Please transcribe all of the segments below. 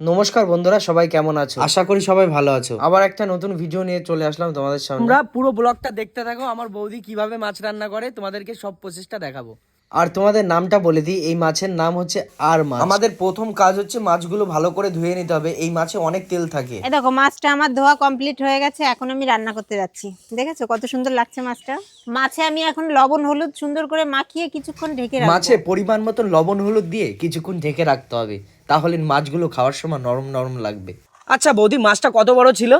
নমস্কার বন্ধুরা, সবাই কেমন আছো? আশা করি সবাই ভালো আছো। আবার একটা নতুন ভিডিও নিয়ে চলে আসলাম তোমাদের সামনে। তোমরা পুরো ব্লগটা দেখতে থাকো। আমার বৌদি কিভাবে মাছ রান্না করে তোমাদেরকে সব প্রসেসটা দেখাবো। আর তোমাদের নামটা বলে দিই, এই মাছের নাম হচ্ছে আর মাছ। আমাদের প্রথম কাজ হচ্ছে মাছগুলো ভালো করে ধুয়ে নিতে হবে। এই মাছে অনেক তেল থাকে। এই দেখো মাছটা আমার ধোয়া কমপ্লিট হয়ে গেছে, এখন আমি রান্না করতে যাচ্ছি। দেখেছো কত সুন্দর লাগছে মাছটা। মাছে আমি এখন লবণ হলুদ সুন্দর করে মাখিয়ে কিছুক্ষণ ঢেকে রাখবো। মাছে পরিমাণ মতো লবণ হলুদ দিয়ে কিছুক্ষণ ঢেকে রাখতে হবে, তাহলে মাছগুলো খাওয়ার সময় নরম নরম লাগবে। আচ্ছা বৌদি, মাছটা কত বড় ছিল?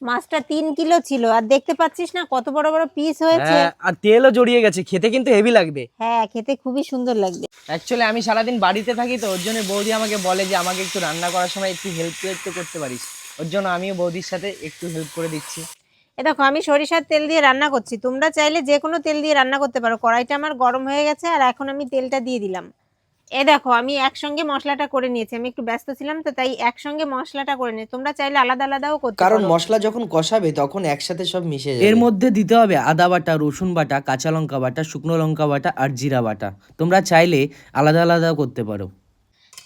মাছটা 3 কিলো ছিল, আর দেখতে পাচ্ছিস না কত বড় বড় পিস হয়েছে। হ্যাঁ, আর তেলও জড়িয়ে গেছে, খেতে কিন্তু হেভি লাগবে। হ্যাঁ, খেতে খুবই সুন্দর লাগবে। অ্যাকচুয়ালি আমি সারাদিন বাড়িতে থাকি, তো ওর জন্য বৌদি আমাকে বলে যে আমাকে একটু রান্না করার সময় একটু হেল্প তো করতে পারিস। ওর জন্য আমিও বৌদির সাথে একটু হেল্প করে দিচ্ছি। এই দেখো আমি সরিষার তেল দিয়ে রান্না করছি, তোমরা চাইলে যে কোনো তেল দিয়ে রান্না করতে পারো। কড়াইটা আমার গরম হয়ে গেছে, আর এখন আমি তেলটা দিয়ে দিলাম। এই দেখো আমি একসঙ্গে মশলাটা করে নিয়েছি, আমি একটু ব্যস্ত ছিলাম তো তাই একসঙ্গে মশলাটা করে নিয়েছি। তোমরা চাইলে আলাদা আলাদাও করতে পারো, কারণ মশলা যখন কষাবে তখন একসাথে সব মিশে যাবে। এর মধ্যে দিতে হবে আদা বাটা, রসুন বাটা, কাঁচা লঙ্কা বাটা, শুকনো লঙ্কা বাটা আর জিরা বাটা। তোমরা চাইলে আলাদা আলাদাও করতে পারো।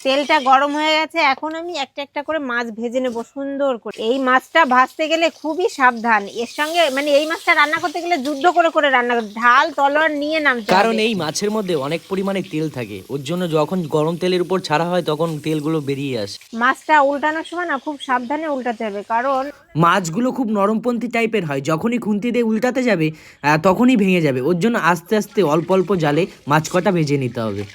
তেলটা গরম হয়ে গেছে, এখন আমি একটা একটা করে মাছ ভেজে নেবো সুন্দর করে। এই মাছটা ভাজতে গেলে খুবই সাবধান, এর সঙ্গে মানে এই মাছটা রান্না করতে গেলে যুদ্ধ করে করে রান্না করতে, ঢাল তলোয়ার নিয়ে নামতে হবে। কারণ এই মাছের মধ্যে অনেক পরিমাণে তেল থাকে, ওর জন্য যখন গরম তেলের উপর ছাড়া হয় তখন তেলগুলো বেরিয়ে আসে। মাছটা উল্টানোর সময় না খুব সাবধানে উল্টাতে হবে, কারণ মাছগুলো খুব নরমপন্থী টাইপের হয়, যখনই খুন্তি দিয়ে উল্টাতে যাবে তখনই ভেঙে যাবে। ওর জন্য আস্তে আস্তে অল্প অল্প জালে মাছ কটা ভেজে নিতে হবে।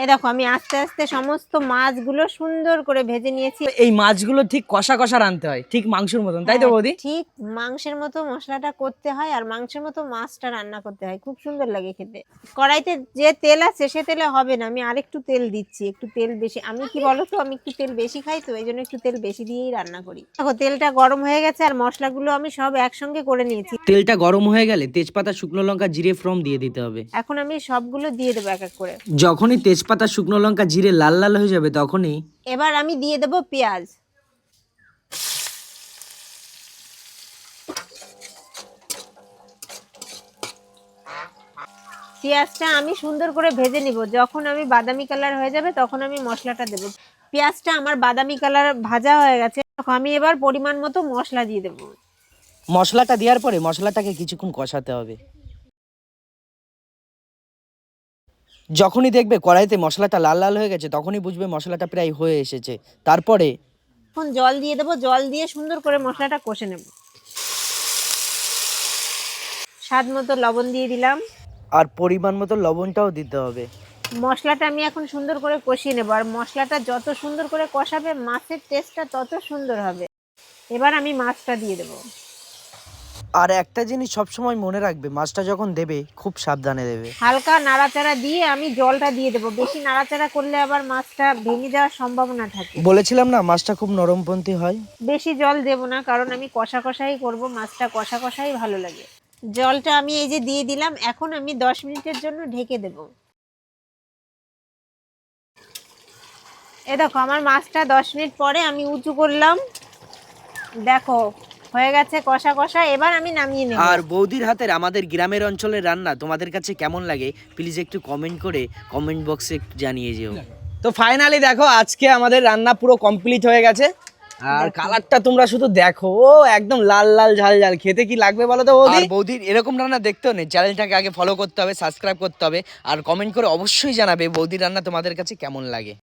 এই দেখো আমি আস্তে আস্তে সমস্ত মাছগুলো সুন্দর করে ভেজে নিয়েছি। এই মাছগুলো ঠিক কষা কষা রানতে হয়, ঠিক মাংসের মতন, তাই তো বৌদি? ঠিক মাংসের মতো মশলাটা করতে হয়, আর মাংসের মতো মাছটা রান্না করতে হয়, খুব সুন্দর লাগে খেতে। কড়াইতে যে তেল আছে সে তেলে হবে না, আমি আরেকটু তেল দিচ্ছি, একটু তেল বেশি। আমি কি বলতো, আমি একটু তেল বেশি খাই, তো এই জন্য একটু তেল বেশি দিয়েই রান্না করি। দেখো তেলটা গরম হয়ে গেছে, আর মশলাগুলো আমি সব একসঙ্গে করে নিয়েছি। তেলটা গরম হয়ে গেলে তেজপাতা, শুকনো লঙ্কা, জিরে ফোড়ন দিয়ে দিতে হবে। এখন আমি সবগুলো দিয়ে দেবো এক এক করে। যখনই তেজপাতা, শুকনো লঙ্কা, জিরে লাল লাল হয়ে যাবে তখনই এবার আমি দিয়ে দেবো পেঁয়াজ। পেঁয়াজটা আমি সুন্দর করে ভেজে নিব, যখন আমি বাদামি কালার হয়ে যাবে তখন আমি মশলাটা দেব। পেঁয়াজটা আমার বাদামি কালার ভাজা হয়ে গেছে, আমি এবার পরিমাণ মতো মশলা দিয়ে দেব। মশলাটা দেওয়ার পরে মশলাটাকে কিছুক্ষণ কষাতে হবে। যখনই দেখবে কড়াইতে মশলাটা লাল লাল হয়ে গেছে তখনই বুঝবে মশলাটা প্রায় হয়ে এসেছে। তারপরে এখন জল দিয়ে দেবো, জল দিয়ে সুন্দর করে মশলাটা কষে নেব। স্বাদ মতো লবণ দিয়ে দিলাম, আর পরিমাণ মতো লবণটাও দিতে হবে। মশলাটা আমি এখন সুন্দর করে কষিয়ে নেব, আর মশলাটা যত সুন্দর করে কষাবে মাছের টেস্টটা তত সুন্দর হবে। এবার আমি মাছটা দিয়ে দেবো। আর একটা জিনিস সবসময় মনে রাখবে, মাছটা যখন দেবে খুব সাবধানে দেবে। হালকা নাড়াচাড়া দিয়ে আমি জলটা দিয়ে দেবো, বেশি নাড়াচাড়া করলে আবার মাছটা ভেঙে যাওয়ার সম্ভাবনা থাকে। বলেছিলাম না মাছটা খুব নরমপন্থী হয়। বেশি জল দেব না, কারণ আমি কষা কষাই করব, মাছটা কষা কষাই ভালো লাগে। জলটা আমি এই যে দিয়ে দিলাম, এখন আমি 10 মিনিটের জন্য ঢেকে দেব। এ দেখো আমার মাছটা 10 মিনিট পরে আমি উঁচু করলাম, দেখো হয়ে গেছে কষা কষা। এবার আমি নামিয়ে নেব। আর বৌদির হাতের আমাদের গ্রামের অঞ্চলের রান্না তোমাদের কাছে কেমন লাগে প্লিজ একটু কমেন্ট করে কমেন্ট বক্সে একটু জানিয়ে যেও। তো ফাইনালি দেখো আজকে আমাদের রান্না পুরো কমপ্লিট হয়ে গেছে। আর কালারটা তোমরা শুধু দেখো, ও একদম লাল লাল ঝাল ঝাল। খেতে কি লাগবে বলো তো বৌদি? আর বৌদির এরকম রান্না দেখতেও নেই, চ্যানেলটাকে আগে ফলো করতে হবে, সাবস্ক্রাইব করতে হবে, আর কমেন্ট করে অবশ্যই জানাবে বৌদির রান্না তোমাদের কাছে কেমন লাগে।